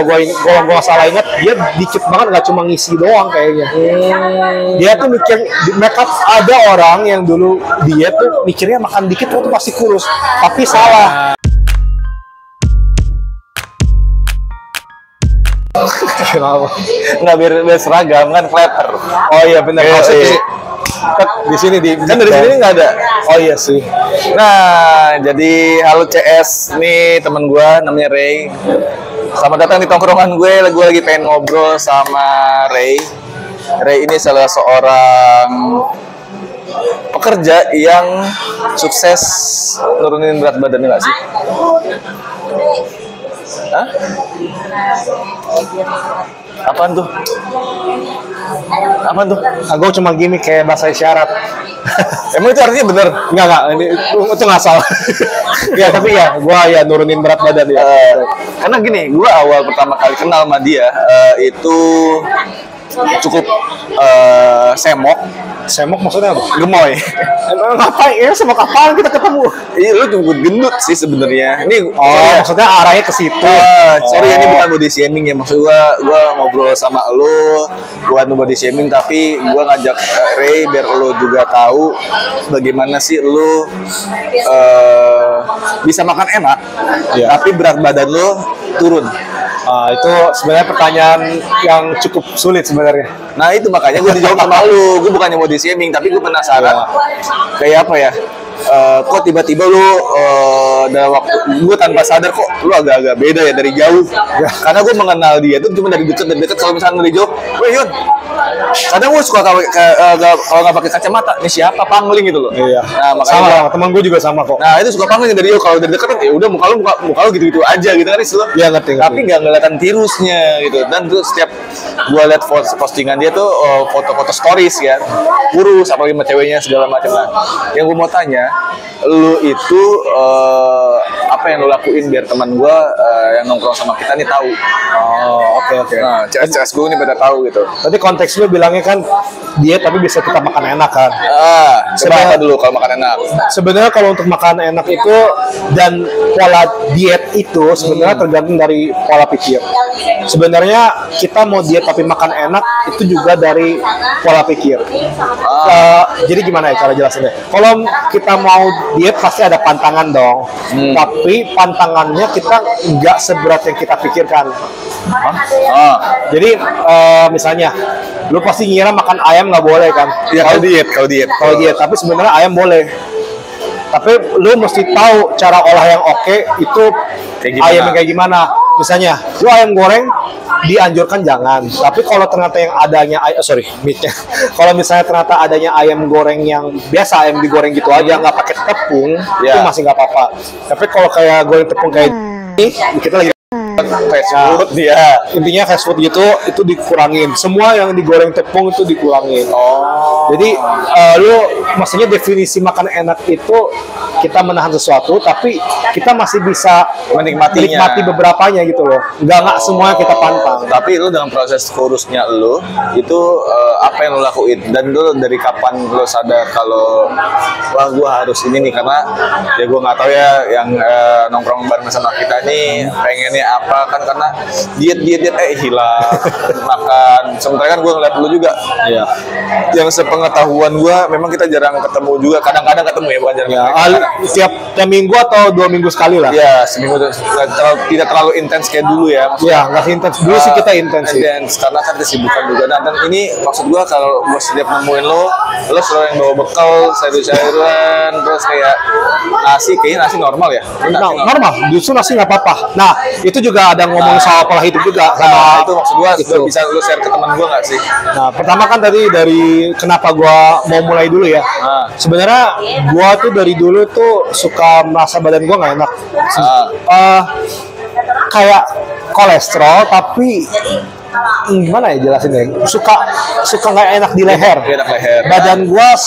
kalau gua salah ingat, dia dikit banget, nggak cuma ngisi doang kayaknya. Dia tuh mikir, mereka ada orang yang dulu diet tuh mikirnya makan dikit tuh pasti kurus, tapi salah. Kenapa? Nggak biar seragam kan flatter. Oh iya benar. Di sini kan dari sini nggak ada. Oh iya sih. Nah, jadi halo CS, nih teman gue namanya Ray. Selamat datang di tongkrongan gue. Gue lagi pengen ngobrol sama Ray. Ray ini salah seorang pekerja yang sukses nurunin berat badannya nggak sih? Hah? Apaan tuh? Apaan tuh? Gue cuma gimmick kayak bahasa isyarat. Emang itu artinya bener? Enggak, ini itu nggak salah. Ya tapi ya, gue ya nurunin berat badan ya. Karena gini, gue awal pertama kali kenal sama dia itu cukup Semok maksudnya apa? gemoy. Emang ngapain? Ya sama kapan kita ketemu? Iya, lu cukup gendut sih sebenarnya. Ini maksudnya arahnya ke situ. Sorry, ini bukan body shaming ya. Maksud gua ngobrol sama lu buat body shaming, tapi gua ngajak Ray biar lu juga tahu bagaimana sih lu bisa makan enak, tapi berat badan lu turun. Itu sebenarnya pertanyaan yang cukup sulit sebenarnya. Nah itu makanya gue dijawab sama lu. Gue bukannya mau di-shaming, tapi gue penasaran kayak apa ya, kok tiba-tiba lu dalam waktu gue tanpa sadar kok lu agak-agak beda ya dari jauh. Karena gue mengenal dia tuh cuma dari dekat. Kalau misalnya dari jauh, weh Yun, kadang gue suka kalau nggak pakai kacamata, ini siapa pangling gitu loh. Iya. Nah makanya sama teman gue juga sama kok. Nah itu suka pangling dari jauh. Kalau dari dekat ya udah muka lu gitu-gitu aja gitu kan lu. Iya ngerti. Tapi nggak kelihatan tirusnya gitu. Dan tuh setiap gue liat postingan dia tuh foto-foto stories ya, kurus apalagi sama ceweknya segala macam. Nah, yang gue mau tanya, lu itu apa yang lu lakuin biar teman gue yang nongkrong sama kita nih tahu? Oke. Nah, CS gue nih pada tahu gitu. Tadi konteks lu bilangnya kan diet tapi bisa tetap makan enak kan? Coba apa dulu kalau makan enak? Sebenarnya kalau untuk makan enak itu dan pola diet itu sebenarnya tergantung dari pola pikir. Sebenarnya kita mau diet tapi makan enak itu juga dari pola pikir. Jadi gimana ya cara jelasinnya? Kalau kita mau diet pasti ada pantangan dong. Tapi pantangannya kita nggak seberat yang kita pikirkan. Jadi misalnya lu pasti ngira makan ayam nggak boleh kan? Ya kalau diet. Tapi sebenarnya ayam boleh. Tapi lu mesti tahu cara olah yang oke itu ayam yang kayak gimana. Misalnya, lu ayam goreng dianjurkan jangan. Tapi kalau ternyata yang adanya meatnya. Kalau misalnya ternyata adanya ayam goreng yang biasa ayam digoreng gitu aja nggak pakai tepung, itu masih nggak apa-apa. Tapi kalau kayak goreng tepung kayak ini, kita lagi fast food intinya fast food gitu itu dikurangin, semua yang digoreng tepung itu dikurangin. Jadi lu maksudnya definisi makan enak itu kita menahan sesuatu tapi kita masih bisa menikmati beberapanya gitu loh, nggak semuanya kita pantang. Tapi lu dengan proses kurusnya lu itu apa yang lu lakuin dan lu dari kapan lu sadar kalau wah gua harus ini nih, karena ya gua nggak tahu ya yang nongkrong bareng sama kita nih pengennya apa kan, karena diet hilang makan. Sementara kan gue ngeliat lu juga, yang sepengetahuan gue memang kita jarang ketemu juga, kadang-kadang ketemu ya, bukan jarang. Setiap minggu atau 2 minggu sekali lah. Ya seminggu tidak terlalu intens kayak dulu ya. Iya nggak intens dulu sih, kita intens karena kan kesibukan juga. Nah, dan ini maksud gue kalau gue setiap nemuin lo selalu yang bawa bekal sayur-sayuran terus kayak nasi normal ya. Normal, justru nasi nggak apa-apa. Nah itu juga ada ngomong soal pola hidup juga sama itu maksud gua itu. Bisa lu share ke teman gua nggak sih? Nah pertama kan tadi dari kenapa gua mau mulai dulu ya. Sebenarnya gua tuh dari dulu tuh suka merasa badan gua nggak enak. Kayak kolesterol tapi gimana ya jelasinnya, suka nggak enak di leher. Badan gua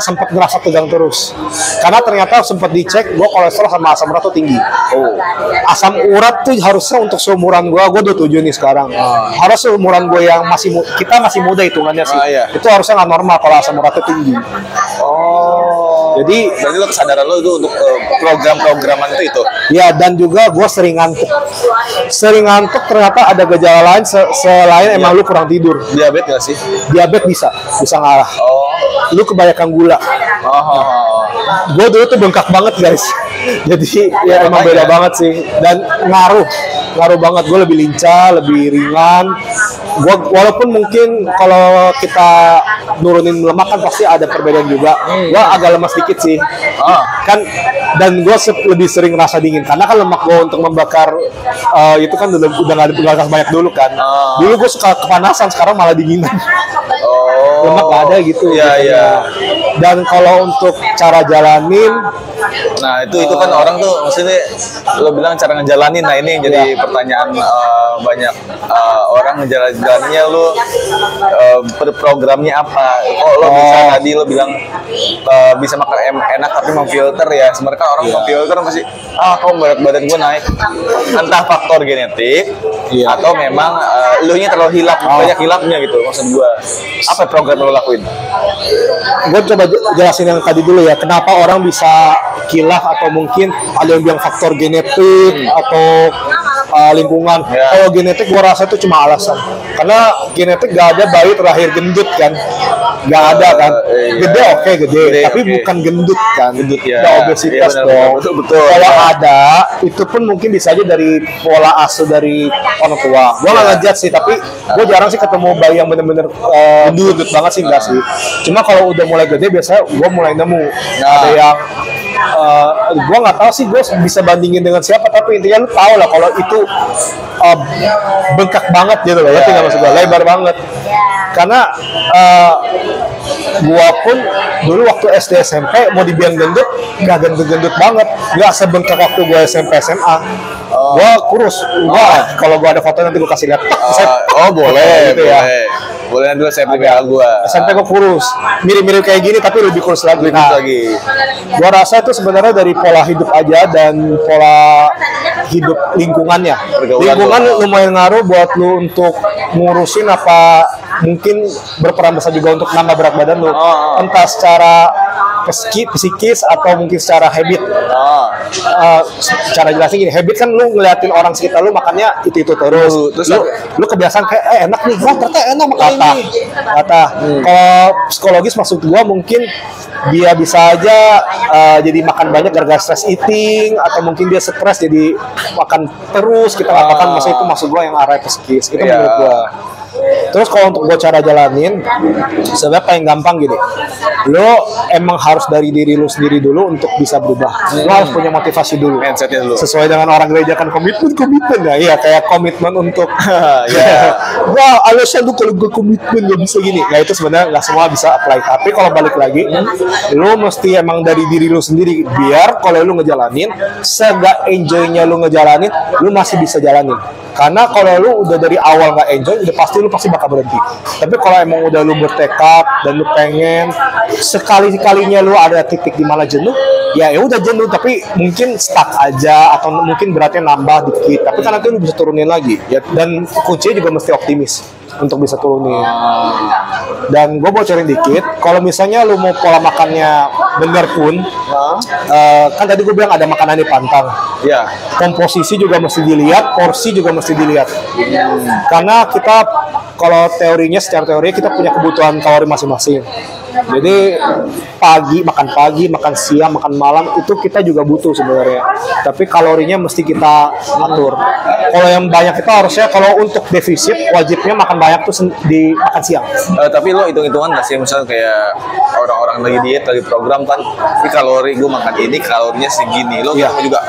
sempat ngerasa tegang terus karena ternyata sempat dicek gua kolesterol sama asam urat tuh tinggi. Asam urat tuh harusnya untuk seumuran gua 27 nih sekarang, harus seumuran gua yang kita masih muda hitungannya sih. Itu harusnya nggak normal kalau asam uratnya tinggi. Jadi berarti lo kesadaran lo itu untuk program-programan itu. ya, dan juga gue sering ngantuk. Sering ngantuk ternyata ada gejala lain selain emang lu kurang tidur. Diabetes gak sih? Diabetes bisa ngalah. Oh. Lu kebanyakan gula. Gue dulu tuh bengkak banget guys. Jadi ya emang beda banget sih. Dan ngaruh banget. Gue lebih lincah, lebih ringan. Gue walaupun mungkin kalau kita nurunin lemak kan pasti ada perbedaan juga. Gue agak lemas dikit sih. Kan dan gue lebih sering rasa dingin karena kan lemak gue untuk membakar itu kan udah nggak banyak dulu kan. Dulu gue suka kepanasan, sekarang malah dinginan. Lemak gak ada gitu. Iya. Dan kalau untuk cara jalanin, nah itu kan orang tuh maksudnya lo bilang cara ngejalanin. Nah ini yang jadi pertanyaan banyak orang ngejalaninnya lo programnya apa? Oh lo bisa tadi lo bilang bisa makan enak tapi memfilter ya. Sebenarnya kan orang memfilter masih kok berat badan gue naik, entah faktor genetik atau memang lo nya terlalu banyak hilapnya gitu. Maksud gue apa program lo lakuin? Gue coba jelasin yang tadi dulu ya, kenapa orang bisa kilaf atau mungkin ada yang bilang faktor genetik atau lingkungan. Kalau genetik gue rasa itu cuma alasan, karena genetik gak ada bayi terakhir gendut kan, gak ada kan. Gede oke, gede tapi bukan gendut kan, gak obesitas dong. Betul. Kalau ada itu pun mungkin bisa aja dari pola asuh dari orang tua. Gue gak ngejat sih, tapi gue jarang sih ketemu bayi yang bener-bener gendut banget sih, enggak sih. Cuma kalau udah mulai gede biasanya gue mulai nemu ada yang gue nggak tahu sih gue bisa bandingin dengan siapa, tapi intinya lu tahu lah kalau itu bengkak banget gitu loh, nggak maksud gue lebar banget. Karena gue pun dulu waktu SD SMP mau dibilang gendut, nggak gendut banget, nggak sebengkak waktu gue SMP SMA. Gue kurus. Kalau gue ada foto nanti gue kasih lihat. Boleh gitu ya. Boleh dulu SMP gue. SMP gue kurus, mirip-mirip kayak gini tapi lebih kurus lagi. Gue rasa itu sebenarnya dari pola hidup aja dan pola hidup lingkungannya. Lingkungan lumayan ngaruh buat lu untuk ngurusin apa, mungkin berperan besar juga untuk nambah berat badan lu. Entah secara psikis atau mungkin secara habit. Cara jelasin gini, habit kan lu ngeliatin orang sekitar lu makannya itu terus lu kebiasaan kayak enak nih, ternyata enak makan ini. Kalau psikologis maksud gua mungkin dia bisa aja jadi makan banyak gara-gara stress eating, atau mungkin dia stres jadi makan terus kita nggak makan. Maksud gua yang arah psikis itu menurut gua. Terus kalau untuk gue cara jalanin, sebenarnya paling gampang gini, lo emang harus dari diri lo sendiri dulu untuk bisa berubah. Lo harus punya motivasi dulu, mindsetnya dulu. Sesuai dengan orang gereja kan komitmen ya. Iya kayak komitmen untuk wah alasan tuh kalau gue komitmen gak bisa gini. Nah itu sebenarnya nggak semua bisa apply. Tapi kalau balik lagi, lo mesti emang dari diri lo sendiri, biar kalau lo ngejalanin, segak enjoynya lo ngejalanin, lo masih bisa jalanin. Karena kalau lu udah dari awal nggak enjoy, udah pasti lu bakal berhenti. Tapi kalau emang udah lu bertekad dan lu pengen sekali-kalinya lu ada titik di mana jenuh, ya udah jenuh tapi mungkin stuck aja atau mungkin beratnya nambah dikit. Tapi kan nanti lu bisa turunin lagi. Ya, dan kuncinya juga mesti optimis untuk bisa turunin. Dan gue bocorin dikit, kalau misalnya lu mau pola makannya bener pun, kan tadi gue bilang ada makanan dipantang. Ya. Komposisi juga mesti dilihat, porsi juga mesti dilihat. Karena kita kalau secara teori kita punya kebutuhan kalori masing-masing. Jadi makan siang, makan malam itu kita juga butuh sebenarnya. Tapi kalorinya mesti kita atur. Kalau yang banyak itu harusnya kalau untuk defisit wajibnya makan banyak tuh di makan siang. Tapi lo hitung-hitungan nggak sih, misalnya kayak orang-orang lagi diet, lagi program kan, ini kalori gue makan ini kalorinya segini. Lo juga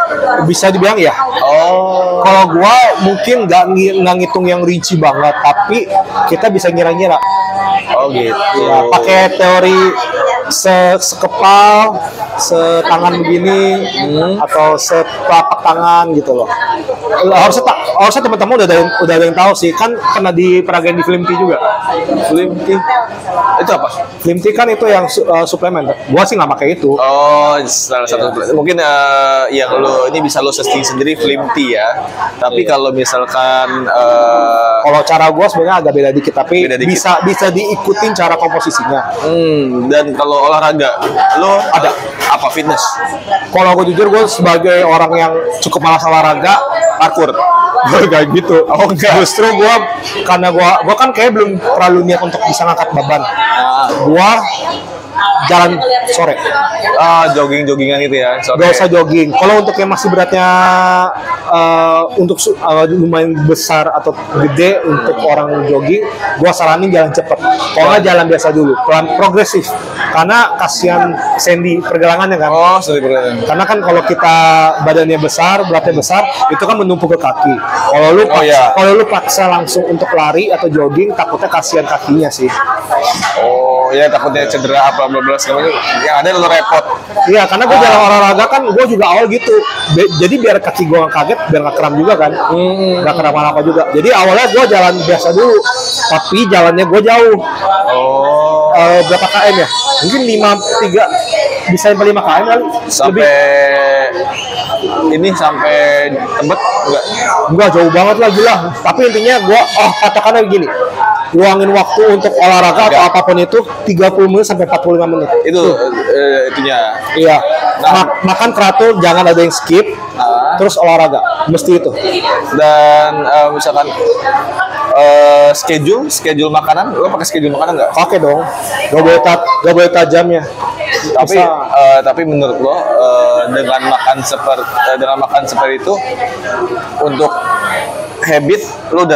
bisa dibilang ya. Kalau gua mungkin nggak ngitung yang rinci banget, tapi kita bisa ngira-ngira. Gitu. Ya, pakai teori sekepal, setangan begini, atau setelapak tangan gitu loh. Harusnya teman-teman udah ada yang tahu sih, kan pernah diperagain di film T juga. Film T. Itu apa? Slim tea kan itu yang suplemen. Gua sih nggak pakai itu. Oh, salah satu. Mungkin yang lo ini bisa lo setting sendiri Slim tea ya. Tapi kalau misalkan Kalau cara gua sebenarnya agak beda dikit, tapi Beda dikit. bisa diikutin cara komposisinya. dan kalau olahraga, lo ada apa fitness? Kalau gue jujur, gue sebagai orang yang cukup malas olahraga, parkour. Gue gak gitu. Oh, enggak. Justru gue, karena gue kan kayak belum terlalu niat untuk bisa ngangkat beban. Gue jalan sore. Jogging-joggingan itu ya. Gak usah jogging. Kalau untuk yang masih beratnya lumayan besar atau gede untuk orang jogging, gue saranin jalan cepet. Kalau nggak jalan biasa dulu, pelan progresif. Karena kasihan Sandy pergelangannya kan. Oh, sorry berarti. Karena kan kalau kita badannya besar, beratnya besar, itu kan menumpuk ke kaki. Kalau lu paksa langsung untuk lari atau jogging, takutnya kasihan kakinya sih. Oh, ya takutnya cedera apa bla bla segala macam. Yang ada lo repot. Iya, karena gue jalan olahraga kan, gue juga awal gitu. Jadi biar kaki gue nggak kaget, biar nggak kram juga kan. Nggak kram apa juga. Jadi awalnya gue jalan biasa dulu, tapi jalannya gue jauh. Berapa km ya? Mungkin 5 bisa sampai 5 km kali. Sampai sampai Tebet Enggak jauh banget lah, gila. Tapi intinya gue, katakannya gini, luangin waktu untuk olahraga atau apapun itu 30 menit sampai 45 menit. itu itunya. Iya. Makan teratur, jangan ada yang skip. Terus olahraga, mesti itu. Dan misalkan schedule makanan, lo pakai schedule makanan nggak? Pakai dong. Gak boleh tajamnya. Tapi menurut lo dengan makan seperti itu untuk habit lo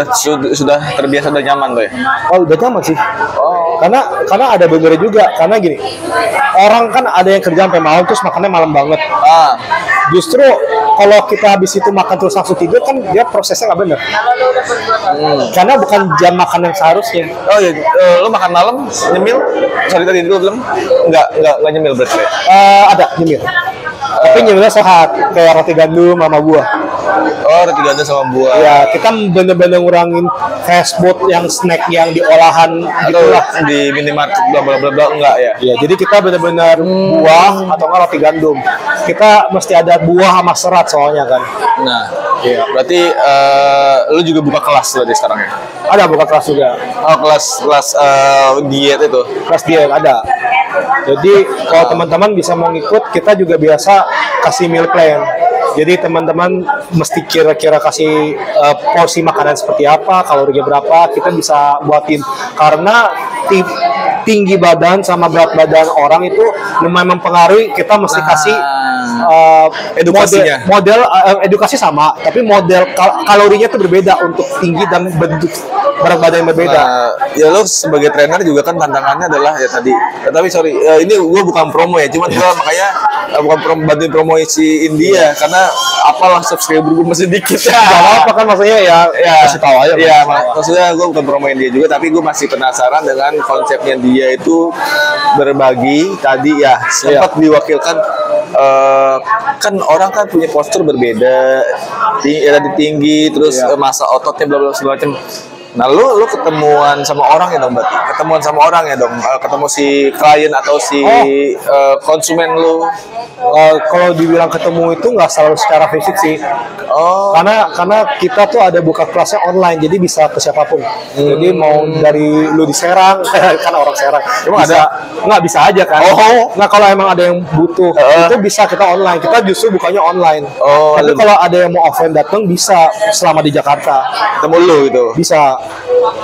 sudah terbiasa dan nyaman lo ya? Oh, udah nyaman sih. Karena ada benernya juga. Karena gini, orang kan ada yang kerja sampai malam terus makannya malam banget. Justru kalau kita habis itu makan terus langsung tidur kan dia prosesnya nggak bener. Karena bukan jam makan yang seharusnya. Oh iya, lo makan malam nyemil? Sorry tadi dulu belum? Nggak nyemil berarti ya? Ada nyemil. Tapi nyemilnya sehat, kayak roti gandum sama buah. Oh, roti gandum sama buah. Ya, kita bener-bener ngurangin fast food yang snack yang diolahan gitu lah. Di minimarket bla bla bla bla enggak ya? Ya, jadi kita benar-benar buah atau enggak roti gandum. Kita mesti ada buah sama serat soalnya kan. Nah, iya. Berarti lu juga buka kelas berarti sekarang ya? Ada buka kelas juga. Oh, kelas diet itu. Kelas diet ada. Jadi kalau teman-teman bisa mau ngikut, kita juga biasa kasih meal plan. Jadi teman-teman mesti kira-kira kasih porsi makanan seperti apa, kalorinya berapa, kita bisa buatin. Karena tinggi badan sama berat badan orang itu lumayan mempengaruhi. Kita mesti kasih edukasinya. model edukasi sama, tapi model kalorinya itu berbeda untuk tinggi dan bentuk berat badan yang berbeda. Ya lo sebagai trainer juga kan tantangannya adalah ya tadi. Tapi sorry, ini gue bukan promo ya, cuman gue makanya bukan bantuin promo si India karena apalah subscriber gue masih dikit ya. Gak apa kan maksudnya ya kasih tahu aja. Iya, maksudnya gue bukan promoin dia juga, tapi gue masih penasaran dengan konsepnya dia itu berbagi tadi ya sempat diwakilkan. Kan orang kan punya postur berbeda, tinggi terus masa ototnya bla bla segala macam. Nah, lu ketemuan sama orang ya dong berarti. Ketemu si klien atau si konsumen lu. Kalau dibilang ketemu itu nggak selalu secara fisik sih. Karena kita tuh ada buka kelasnya online, jadi bisa ke siapapun. Jadi mau dari lu di Serang, kan orang Serang. Emang bisa, ada? nggak bisa aja kan. Nah, kalau emang ada yang butuh, itu bisa kita online. Kita justru bukanya online. Tapi kalau ada yang mau offline datang, bisa selama di Jakarta. Ketemu lu gitu. Bisa.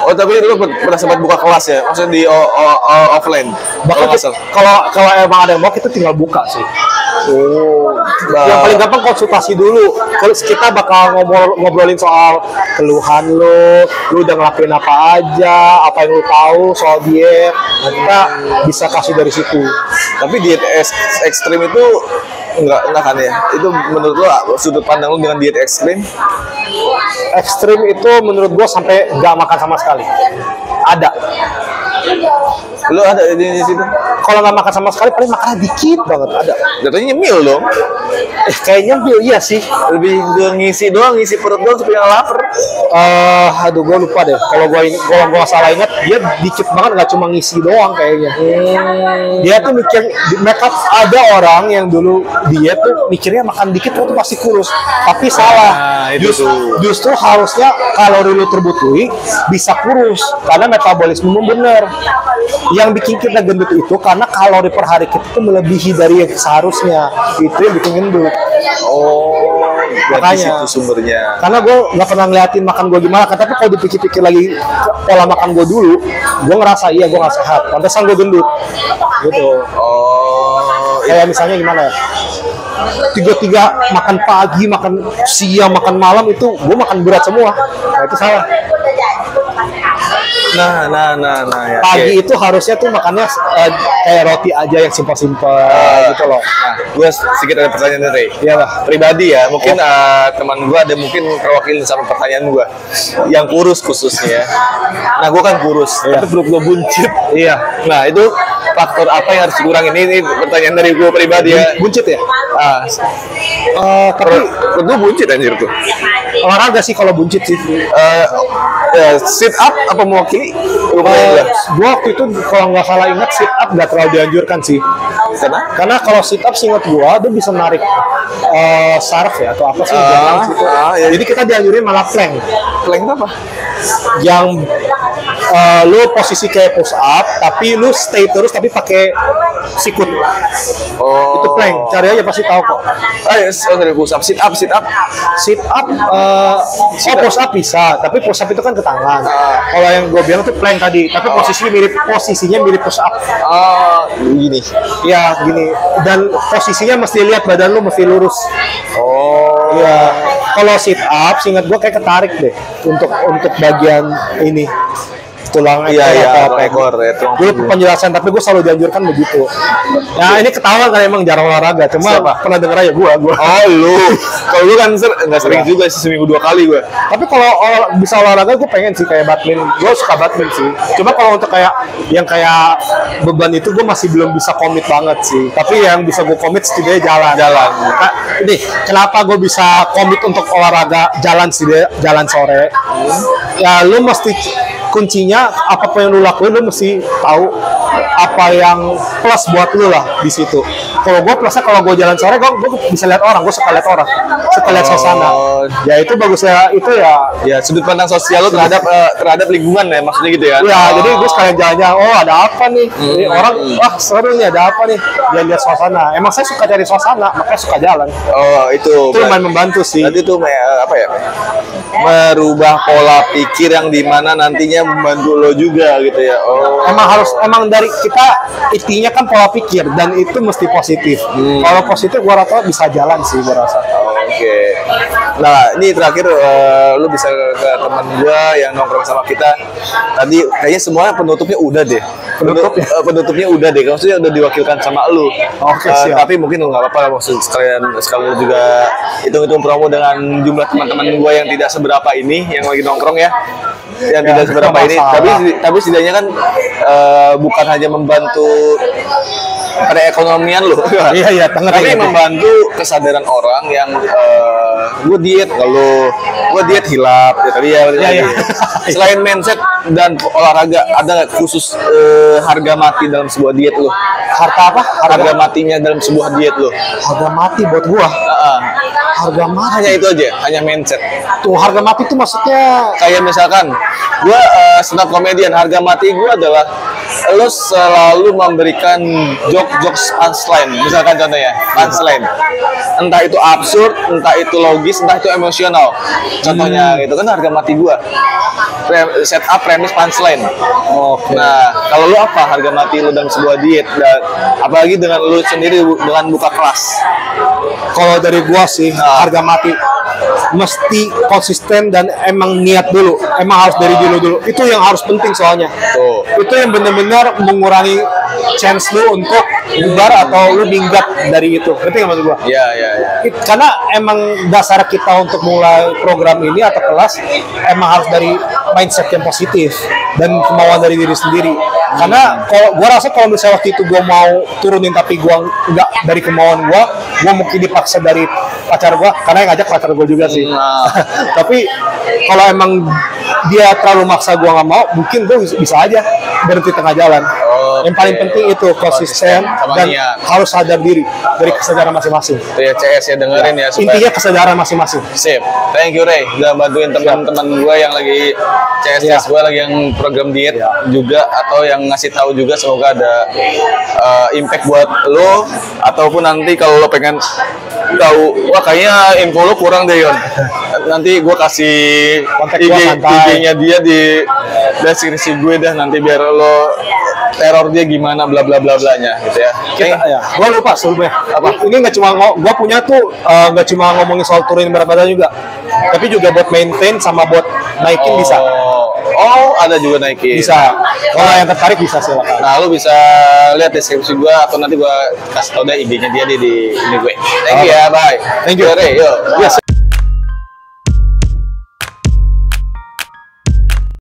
Oh, tapi lu pernah sempat buka kelas ya? Maksudnya di offline? Bahkan kalau emang ada yang mau, kita tinggal buka sih. Yang paling gampang konsultasi dulu. Kita bakal ngobrolin soal keluhan lu udah ngelakuin apa aja, apa yang lu tahu soal diet. Nah, kita bisa kasih dari situ. Tapi diet ekstrim itu enggak kan ya? Itu menurut lu sudut pandang lu dengan diet ekstrim? Ekstrim itu menurut gua sampai nggak makan sama sekali. Ada. Lu ada di situ? kalau nggak makan sama sekali paling makan dikit banget ada. Jatuhnya nyemil dong. Kayaknya iya sih. Lebih ke ngisi doang, ngisi perut doang supaya nggak lapar. Aduh gue lupa deh. Kalau gue salah ingat dia dikit banget, nggak cuma ngisi doang kayaknya. Dia tuh mikir, mereka ada orang yang dulu dia tuh mikirnya makan dikit tuh pasti kurus, tapi salah. Justru harusnya kalori lu terbutuhi bisa kurus karena metabolisme bener. Yang bikin kita gendut itu karena kalori per hari kita itu melebihi dari yang seharusnya, itu yang bikin gendut. Makanya itu sumbernya. Karena gue nggak pernah ngeliatin makan gue gimana kan, tapi kalau dipikir-pikir lagi pola makan gue dulu, gue ngerasa iya gue nggak sehat, pantesan gue gendut gitu. Kayak misalnya gimana ya, tiga makan pagi, makan siang, makan malam itu gue makan berat semua. Nah itu salah. Nah ya. Pagi itu harusnya tuh makannya kayak roti aja yang simpel-simpel gitu loh. Nah, gue sedikit ada pertanyaan nih. Iyalah. Pribadi ya, mungkin teman gue ada mungkin terwakili sama pertanyaan gue. Yang kurus khususnya. Nah, gue kan kurus, tapi perut gue buncit. Iya. Nah, itu faktor apa yang harus dikurangin? Ini pertanyaan dari gue pribadi ya. Buncit ya? Tapi perut gue buncit anjir tuh. Olahraga sih kalau buncit sih. Sit up apa mewakili? Gue waktu itu kalau nggak salah ingat sit up nggak terlalu dianjurkan sih. Karena kalau sit up seingat gue dia bisa narik saraf ya atau apa sih? Ya. Jadi kita dianjurin malah plank. Plank itu apa? Yang lu posisi kayak push up tapi lu stay terus tapi pakai sikut. Itu plank. Cari aja pasti tahu kok. Dari push up, sit up. Sit up, push up bisa, tapi push up itu kan ke tangan. Kalau yang gue bilang tuh plank tadi, tapi posisinya mirip push up. Gini. Ya gini. Dan posisinya mesti lihat badan lu mesti lurus. Iya. Kalau sit up, seingat gue kayak ketarik deh untuk bagian ini. Tulang ekor ya. Gue penjelasan, tapi gue selalu dianjurkan begitu. Nah ini ketawa kan emang jarang olahraga, cuma pernah denger aja gue. Lu. Kalau lu kan nggak sering juga sih, seminggu 2 kali gue. Tapi kalau bisa olahraga gue pengen sih kayak badminton. Gue suka badminton sih. Cuma kalau untuk kayak beban itu gue masih belum bisa komit banget sih. Tapi yang bisa gue komit setidaknya jalan. Nah, ini kenapa gue bisa komit untuk olahraga jalan sore? Ya lu mesti kuncinya apapun yang lu lakuin lu mesti tahu apa yang plus buat lu lah di situ. Kalau gue plusnya kalau gue jalan sore gue bisa lihat orang, gue suka lihat suasana. Ya itu bagusnya itu ya sudut pandang sosial lu terhadap lingkungan ya maksudnya gitu ya. Ya jadi gue sekalian jalan-jalan, ada apa nih? Orang seru nih, ada apa nih? Dia lihat suasana. Emang saya suka cari suasana, makanya suka jalan. Itu lumayan membantu sih. Nanti itu apa ya? Merubah pola pikir yang dimana nantinya membantu lo juga gitu ya. Emang dari kita intinya kan pola pikir dan itu mesti positif. Kalau positif gua rasa bisa jalan sih gua rasa. Oke. Nah, ini terakhir lu bisa ke teman gua yang nongkrong sama kita. Tadi kayaknya semuanya penutupnya udah deh. Penutupnya udah deh. Maksudnya udah diwakilkan sama lu. Oke, siap. Tapi mungkin nggak apa-apa maksud sekalian juga hitung-hitung promo dengan jumlah teman-teman gua yang tidak seberapa ini yang lagi nongkrong ya. Yang tidak seberapa ini, tapi setidaknya kan bukan hanya membantu perekonomian loh. Iya, tapi membantu kesadaran orang yang gue diet gue diet hilap ya tadi ya. Selain mindset dan olahraga, ada nggak khusus harga mati dalam sebuah diet lo? Harga matinya dalam sebuah diet lo? Harga mati buat gua. Harga mati. Hanya itu aja, hanya mindset. Tuh harga mati itu maksudnya kayak misalkan gua stand up comedian, harga mati gua adalah lo selalu memberikan jokes punchline, misalkan contohnya punchline, entah itu absurd, entah itu logis, entah itu emosional, contohnya gitu kan harga mati gua. Set up premis punchline. Nah, kalau lu apa harga mati lu dalam sebuah diet, dan apalagi dengan lu sendiri dengan buka kelas? Kalau dari gua sih harga mati mesti konsisten dan emang niat dulu, emang harus dari dulu. Itu yang harus penting soalnya. Itu yang benar-benar mengurangi chance lu untuk bubar atau lu minggat dari itu. Ngerti nggak maksud gua? Iya. Karena emang dasar kita untuk mulai program ini atau kelas emang harus dari mindset yang positif dan kemauan dari diri sendiri. Karena kalau gua rasa kalau misalnya waktu itu gua mau turunin tapi gua nggak dari kemauan gua mungkin dipaksa dari pacar gua karena yang ngajak pacar gua juga sih. Nah. Tapi kalau emang dia terlalu maksa gua nggak mau, mungkin gua bisa aja berhenti tengah jalan. Yang paling penting itu konsisten sama dan niat. harus sadar diri dari kesadaran masing-masing. Itu ya CS ya dengerin ya supaya Intinya kesadaran masing-masing. sip. Thank you Ray, udah bantuin teman-teman gue yang lagi CS gue lagi yang program diet juga atau yang ngasih tahu juga, semoga ada impact buat lo ataupun nanti kalau lo pengen tahu wah kayaknya info lo kurang deh Yon. Nanti gue kasih Kontak gua santai. IG-nya dia di deskripsi gue dah, nanti biar lo teror dia gimana bla bla bla blanya gitu ya. Gua lupa sebelumnya. Ini nggak cuma gua punya tuh nggak cuma ngomongin soal turunin berat badan juga, tapi juga buat maintain sama buat naikin bisa. Oh, ada juga naikin. Bisa. Kalau yang tertarik bisa silakan. Nah, lu bisa lihat deskripsi gua atau nanti gua kasih tau deh IG-nya dia di ini gue. Thank you ya, bye. Thank you. Ray, yo. Yes.